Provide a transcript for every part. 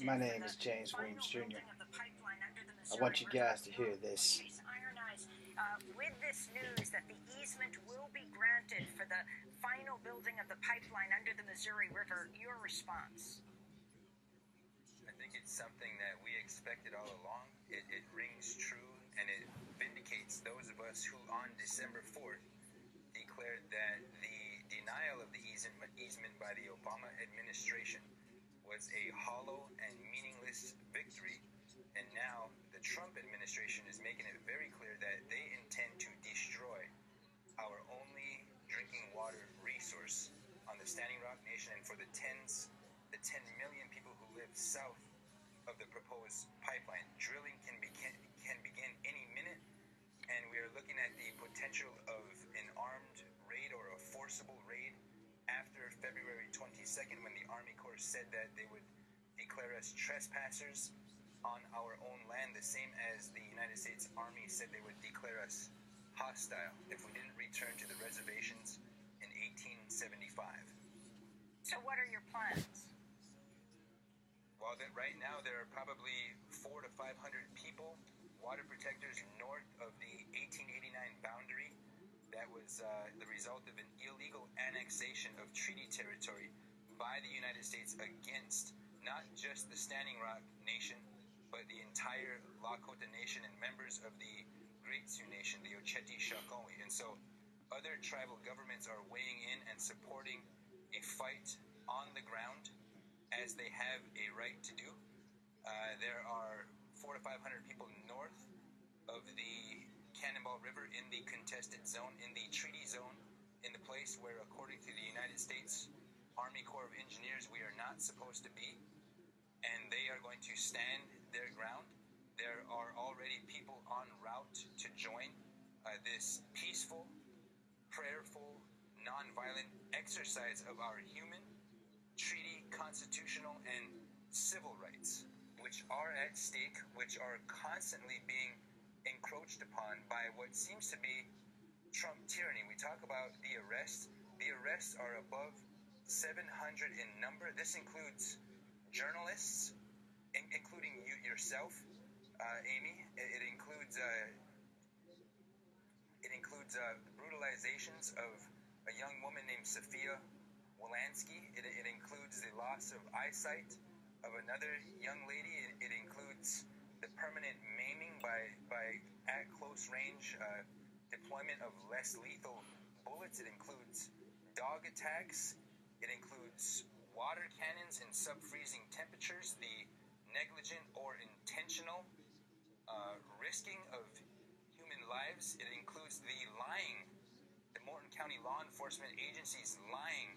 My name is James Williams Jr. I want you guys to hear this. With this news that the easement will be granted for the final building of the pipeline under the Missouri River, your response? I think it's something that we expected all along. It rings true, and it vindicates those of us who on December 4th declared that the denial of the easement by the Obama administration was a hollow and meaningless victory. And now the Trump administration is making it very clear that they intend to destroy our only drinking water resource on the Standing Rock Nation, and for the 10 million people who live south of the proposed pipeline. Drilling can begin any minute, and we are looking at the potential of an armed raid or a forcible raid after February 22nd, when the Army Corps said that they would declare us trespassers on our own land, the same as the United States Army said they would declare us hostile if we didn't return to the reservations in 1875. So what are your plans? Well, right now there are probably 400 to 500 people, water protectors north of the 1889 boundary. That was the result of an illegal annexation of treaty territory by the United States against not just the Standing Rock Nation, but the entire Lakota Nation and members of the Great Sioux Nation, the Oceti-Sakowee. And so other tribal governments are weighing in and supporting a fight on the ground, as they have a right to do. There are 400 to 500 people north of the Cannonball River in the contested zone, in the treaty zone, in the place where, according to the United States Army Corps of Engineers, we are not supposed to be. And they are going to stand their ground. There are already people en route to join this peaceful, prayerful, nonviolent exercise of our human, treaty, constitutional, and civil rights, which are at stake, which are constantly being encroached upon by what seems to be Trump tyranny. We talk about the arrests. The arrests are above 700 in number. This includes journalists, including yourself, Amy. It includes brutalizations of a young woman named Sophia Wolanski. It includes the loss of eyesight of another young lady. It includes the permanent maiming by at close range deployment of less lethal bullets. It includes dog attacks. It includes water cannons in sub-freezing temperatures, the negligent or intentional risking of human lives. It includes the lying, the Morton County law enforcement agencies lying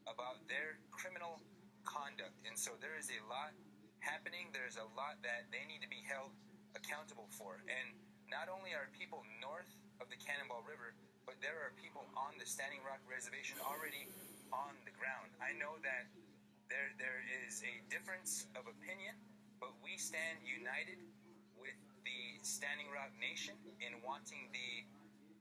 about their criminal conduct. And so there is a lot happening. There's a lot that they need to be held accountable for. And not only are people north of the Cannonball River, but there are people on the Standing Rock Reservation already on the ground. I know that there is a difference of opinion, but we stand united with the Standing Rock Nation in wanting the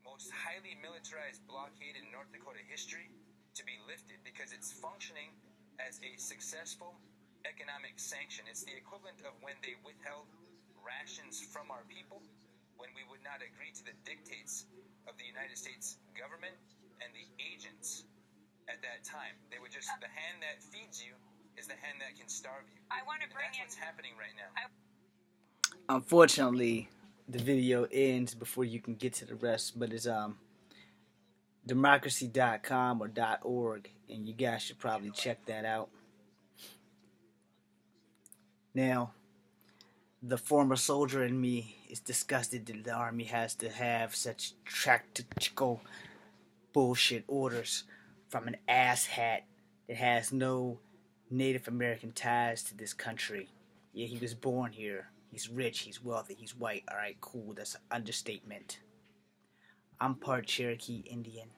most highly militarized blockade in North Dakota history to be lifted, because it's functioning as a successful economic sanction. It's the equivalent of when they withheld rations from our people, when we would not agree to the dictates of the United States government and the agents at that time. They would just, the hand that feeds you is the hand that can starve you. I want to bring in... That's what's happening right now. Unfortunately, the video ends before you can get to the rest, but it's democracy.com or .org, and you guys should probably check that out. Now, the former soldier in me is disgusted that the Army has to have such tactical bullshit orders from an asshat that has no Native American ties to this country. Yeah, he was born here. He's rich, he's wealthy, he's white. Alright, cool, that's an understatement. I'm part Cherokee Indian.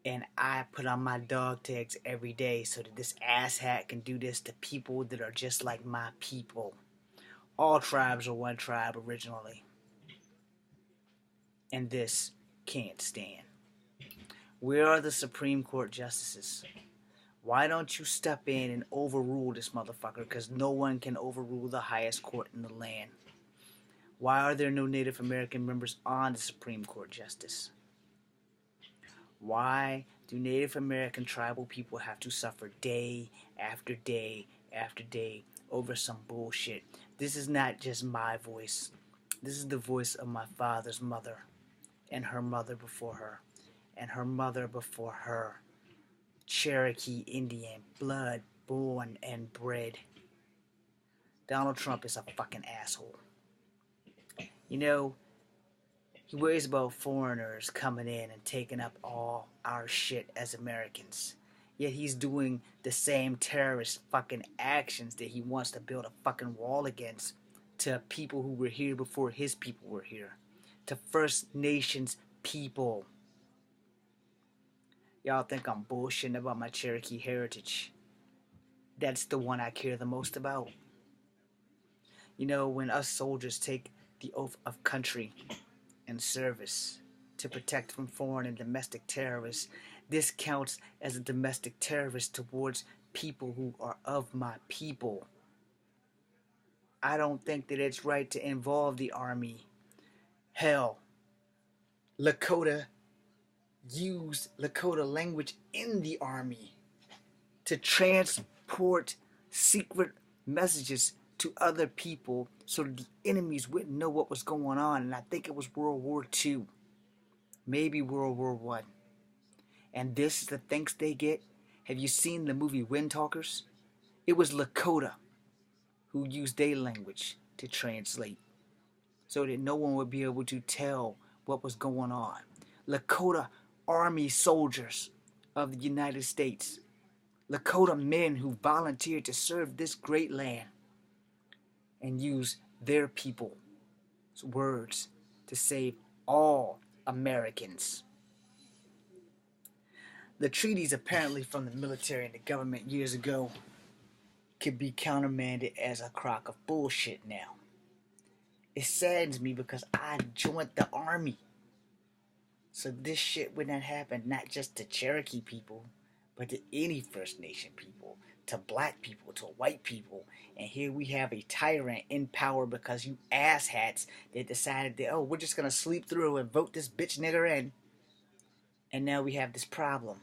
And I put on my dog tags every day so that this asshat can do this to people that are just like my people. All tribes are one tribe originally. And this can't stand. We are the Supreme Court justices. Why don't you step in and overrule this motherfucker? Because no one can overrule the highest court in the land. Why are there no Native American members on the Supreme Court, Justice? Why do Native American tribal people have to suffer day after day after day over some bullshit? This is not just my voice. This is the voice of my father's mother, and her mother before her, and her mother before her. Cherokee Indian, blood, born and bred. Donald Trump is a fucking asshole. You know, he worries about foreigners coming in and taking up all our shit as Americans. Yet he's doing the same terrorist fucking actions that he wants to build a fucking wall against to people who were here before his people were here. To First Nations people. Y'all think I'm bullshitting about my Cherokee heritage. That's the one I care the most about. You know, when us soldiers take the oath of country and service to protect from foreign and domestic terrorists, this counts as a domestic terrorist towards people who are of my people. I don't think that it's right to involve the Army. Hell, Lakota used Lakota language in the Army to transport secret messages to other people so that the enemies wouldn't know what was going on. And I think it was World War II, maybe World War I. And this is the thanks they get. Have you seen the movie Wind Talkers? It was Lakota who used their language to translate so that no one would be able to tell what was going on. Lakota Army soldiers of the United States, Lakota men who volunteered to serve this great land and use their people's words to save all Americans. The treaties apparently from the military and the government years ago could be countermanded as a crock of bullshit now. It saddens me because I joined the Army. So this shit would not happen, not just to Cherokee people, but to any First Nation people, to black people, to white people. And here we have a tyrant in power because you asshats that decided that, oh, we're just going to sleep through and vote this bitch nigger in. And now we have this problem.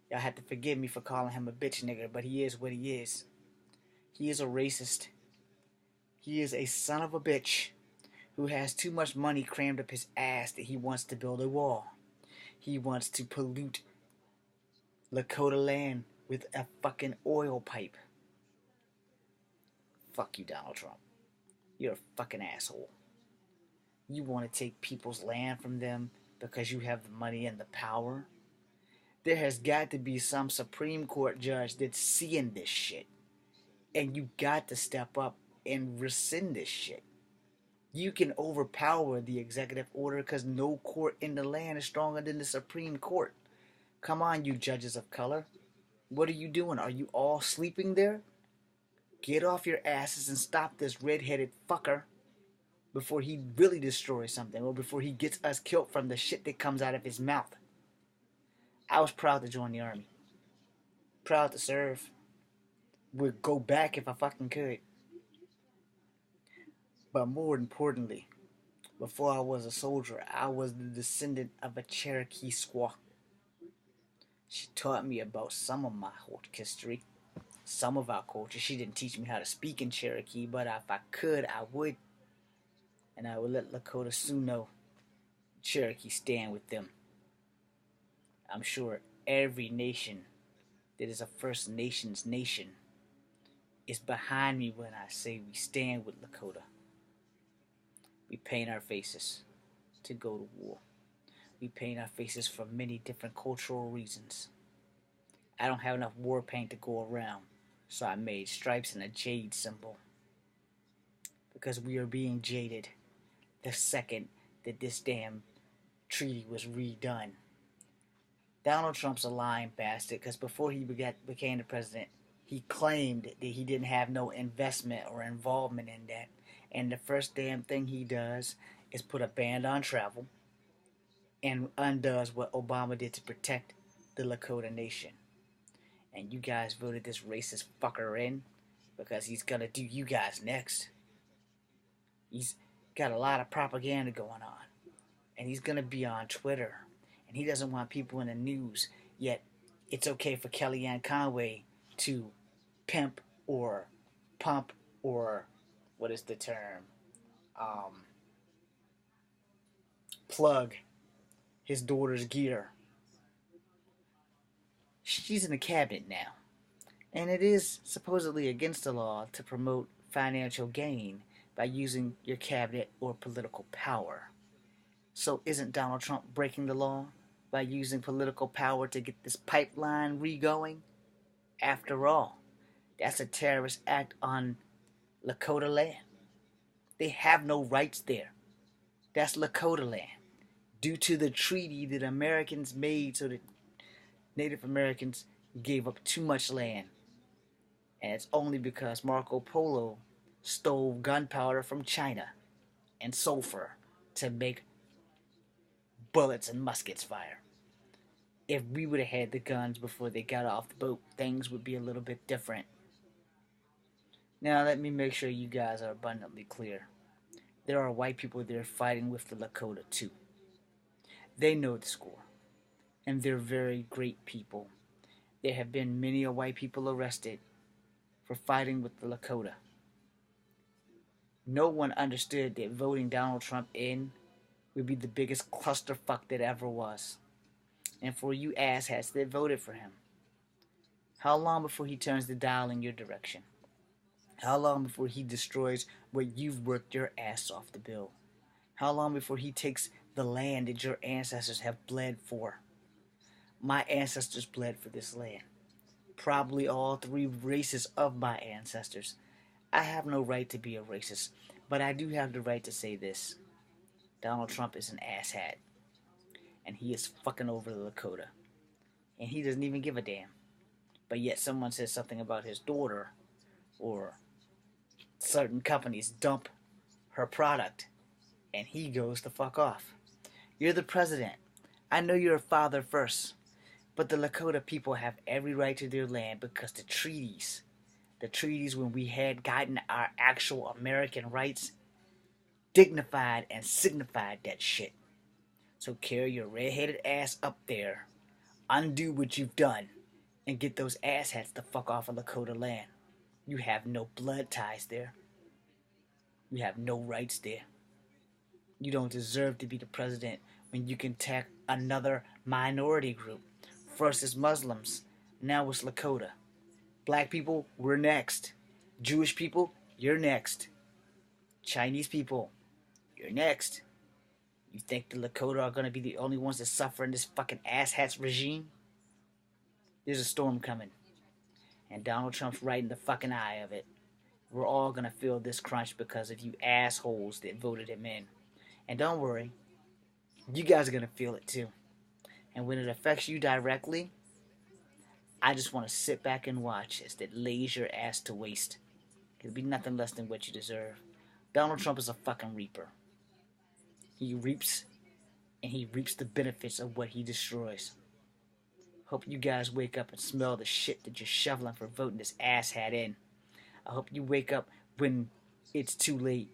Y'all have to forgive me for calling him a bitch nigger, but he is what he is. He is a racist. He is a son of a bitch who has too much money crammed up his ass that he wants to build a wall. He wants to pollute Lakota land with a fucking oil pipe. Fuck you, Donald Trump. You're a fucking asshole. You want to take people's land from them because you have the money and the power? There has got to be some Supreme Court judge that's seeing this shit. And you got to step up and rescind this shit. You can overpower the executive order because no court in the land is stronger than the Supreme Court. Come on, you judges of color. What are you doing? Are you all sleeping there? Get off your asses and stop this red-headed fucker before he really destroys something or before he gets us killed from the shit that comes out of his mouth. I was proud to join the Army. Proud to serve. Would go back if I fucking could. But more importantly, before I was a soldier, I was the descendant of a Cherokee squaw. She taught me about some of my history, some of our culture. She didn't teach me how to speak in Cherokee, but if I could, I would. And I would let Lakota Sioux know Cherokee stand with them. I'm sure every nation that is a First Nations nation is behind me when I say we stand with Lakota. We paint our faces to go to war. We paint our faces for many different cultural reasons. I don't have enough war paint to go around, so I made stripes and a jade symbol. Because we are being jaded the second that this damn treaty was redone. Donald Trump's a lying bastard because before he became the president, he claimed that he didn't have no investment or involvement in that. And the first damn thing he does is put a ban on travel and undoes what Obama did to protect the Lakota Nation. And you guys voted this racist fucker in because he's gonna do you guys next. He's got a lot of propaganda going on. And he's gonna be on Twitter. And he doesn't want people in the news. Yet it's okay for Kellyanne Conway to pimp or pump or what is the term? Plug his daughter's gear. She's in the cabinet now. And it is supposedly against the law to promote financial gain by using your cabinet or political power. So isn't Donald Trump breaking the law by using political power to get this pipeline re-going? After all, that's a terrorist act on Lakota Land. They have no rights there. That's Lakota Land. Due to the treaty that Americans made so that Native Americans gave up too much land. And it's only because Marco Polo stole gunpowder from China and sulfur to make bullets and muskets fire. If we would have had the guns before they got off the boat, things would be a little bit different. Now let me make sure you guys are abundantly clear. There are white people there fighting with the Lakota too. They know the score. And they're very great people. There have been many white people arrested for fighting with the Lakota. No one understood that voting Donald Trump in would be the biggest clusterfuck that ever was. And for you asshats that voted for him, how long before he turns the dial in your direction? How long before he destroys what you've worked your ass off to build? How long before he takes the land that your ancestors have bled for? My ancestors bled for this land. Probably all three races of my ancestors. I have no right to be a racist, but I do have the right to say this. Donald Trump is an asshat. And he is fucking over the Lakota. And he doesn't even give a damn. But yet someone says something about his daughter, or certain companies dump her product, and he goes the fuck off. You're the president. I know you're a father first, but the Lakota people have every right to their land because the treaties when we had gotten our actual American rights, dignified and signified that shit. So carry your red-headed ass up there, undo what you've done, and get those asshats the fuck off of Lakota Land. You have no blood ties there. You have no rights there. You don't deserve to be the president when you can attack another minority group. First is Muslims, now it's Lakota. Black people, we're next. Jewish people, you're next. Chinese people, you're next. You think the Lakota are going to be the only ones that suffer in this fucking asshats regime? There's a storm coming. And Donald Trump's right in the fucking eye of it. We're all going to feel this crunch because of you assholes that voted him in. And don't worry, you guys are going to feel it too. And when it affects you directly, I just want to sit back and watch as it lays your ass to waste. It'll be nothing less than what you deserve. Donald Trump is a fucking reaper. He reaps, and he reaps the benefits of what he destroys. Hope you guys wake up and smell the shit that you're shoveling for voting this asshat in. I hope you wake up when it's too late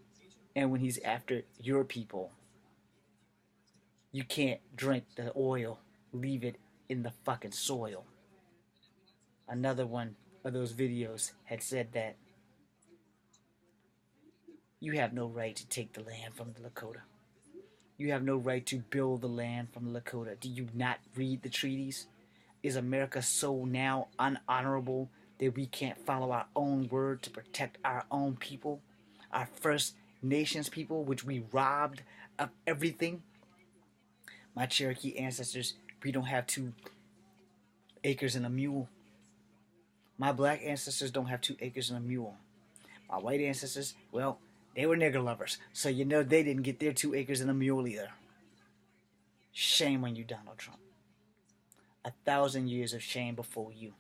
and when he's after your people. You can't drink the oil. Leave it in the fucking soil. Another one of those videos had said that you have no right to take the land from the Lakota. You have no right to build the land from the Lakota. Do you not read the treaties? Is America so now unhonorable that we can't follow our own word to protect our own people? Our First Nations people, which we robbed of everything? My Cherokee ancestors, we don't have 2 acres and a mule. My black ancestors don't have 2 acres and a mule. My white ancestors, well, they were nigger lovers, so you know they didn't get their 2 acres and a mule either. Shame on you, Donald Trump. 1,000 years of shame before you.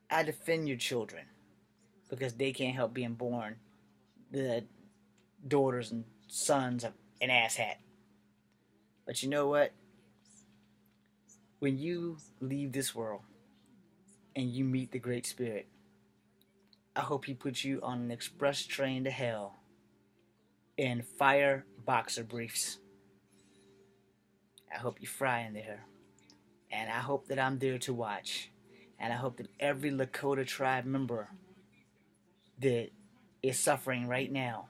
I defend your children because they can't help being born the daughters and sons of an asshat. But you know what? When you leave this world and you meet the Great Spirit, I hope he puts you on an express train to hell in fire boxer briefs. I hope you fry in there. And I hope that I'm there to watch. And I hope that every Lakota tribe member that is suffering right now,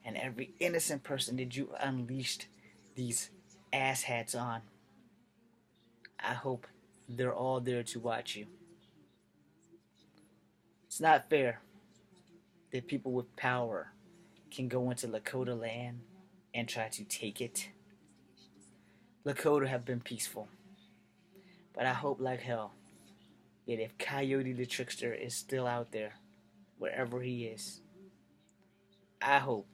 and every innocent person that you unleashed these asshats on, I hope they're all there to watch you. It's not fair that people with power can go into Lakota Land and try to take it. Lakota have been peaceful, but I hope like hell that if Coyote the Trickster is still out there, wherever he is, I hope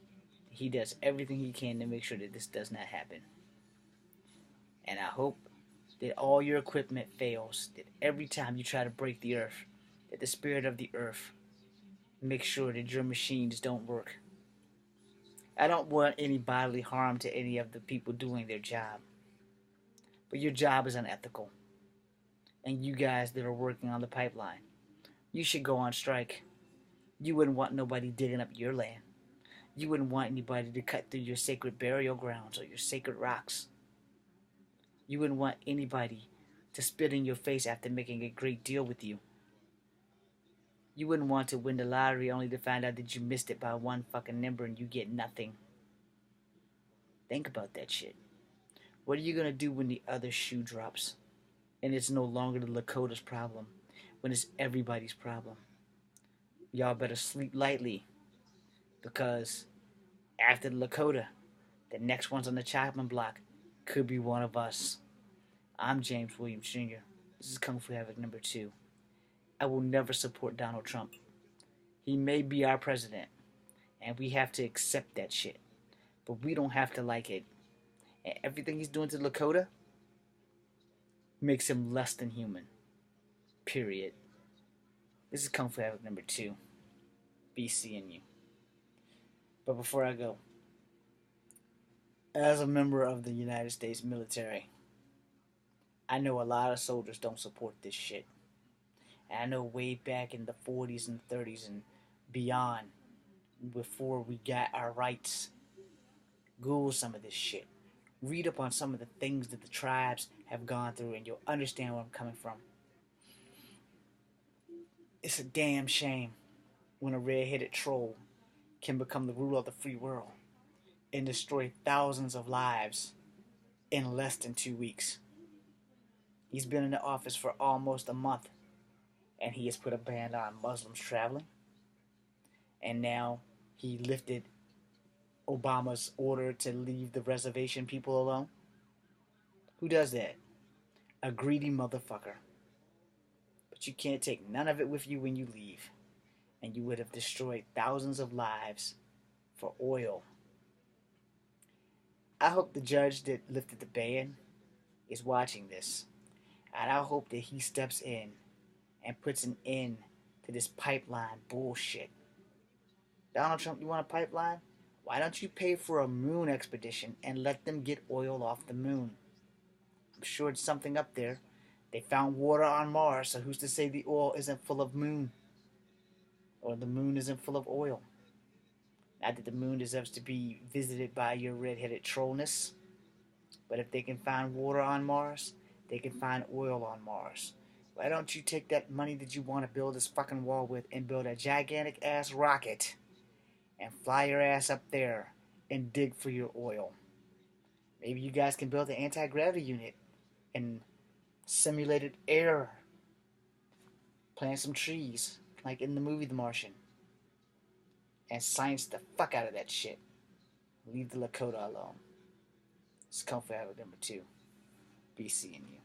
he does everything he can to make sure that this does not happen. And I hope that all your equipment fails, that every time you try to break the earth, that the spirit of the earth makes sure that your machines don't work. I don't want any bodily harm to any of the people doing their job, but your job is unethical. And you guys that are working on the pipeline, you should go on strike. You wouldn't want nobody digging up your land. You wouldn't want anybody to cut through your sacred burial grounds or your sacred rocks. You wouldn't want anybody to spit in your face after making a great deal with you. You wouldn't want to win the lottery only to find out that you missed it by one fucking number and you get nothing. Think about that shit. What are you gonna do when the other shoe drops and it's no longer the Lakota's problem, when it's everybody's problem? Y'all better sleep lightly, because after the Lakota, the next ones on the chopping block could be one of us. I'm James Williams Jr. This is Kung Fu Havoc number 2. I will never support Donald Trump. He may be our president, and we have to accept that shit. But we don't have to like it. And everything he's doing to Lakota makes him less than human. Period. This is Kung Fu Havoc number 2. Be seeing you. But before I go, as a member of the United States military, I know a lot of soldiers don't support this shit. And I know way back in the 40s and 30s and beyond, before we got our rights, Google some of this shit. Read up on some of the things that the tribes have gone through and you'll understand where I'm coming from. It's a damn shame when a red-headed troll can become the ruler of the free world and destroy thousands of lives in less than 2 weeks. He's been in the office for almost a month, and he has put a ban on Muslims traveling. And now he lifted Obama's order to leave the reservation people alone. Who does that? A greedy motherfucker. But you can't take none of it with you when you leave. And you would have destroyed thousands of lives for oil. I hope the judge that lifted the ban is watching this. And I hope that he steps in and puts an end to this pipeline bullshit. Donald Trump, you want a pipeline? Why don't you pay for a moon expedition and let them get oil off the moon? I'm sure it's something up there. They found water on Mars, so who's to say the oil isn't full of moon? Or the moon isn't full of oil? Not that the moon deserves to be visited by your red-headed trollness, but if they can find water on Mars, they can find oil on Mars. Why don't you take that money that you want to build this fucking wall with and build a gigantic-ass rocket and fly your ass up there and dig for your oil? Maybe you guys can build an anti-gravity unit and simulated air. Plant some trees, like in the movie The Martian. And science the fuck out of that shit. Leave the Lakota alone. It's Kung Fu Havoc number 2. Be seeing you.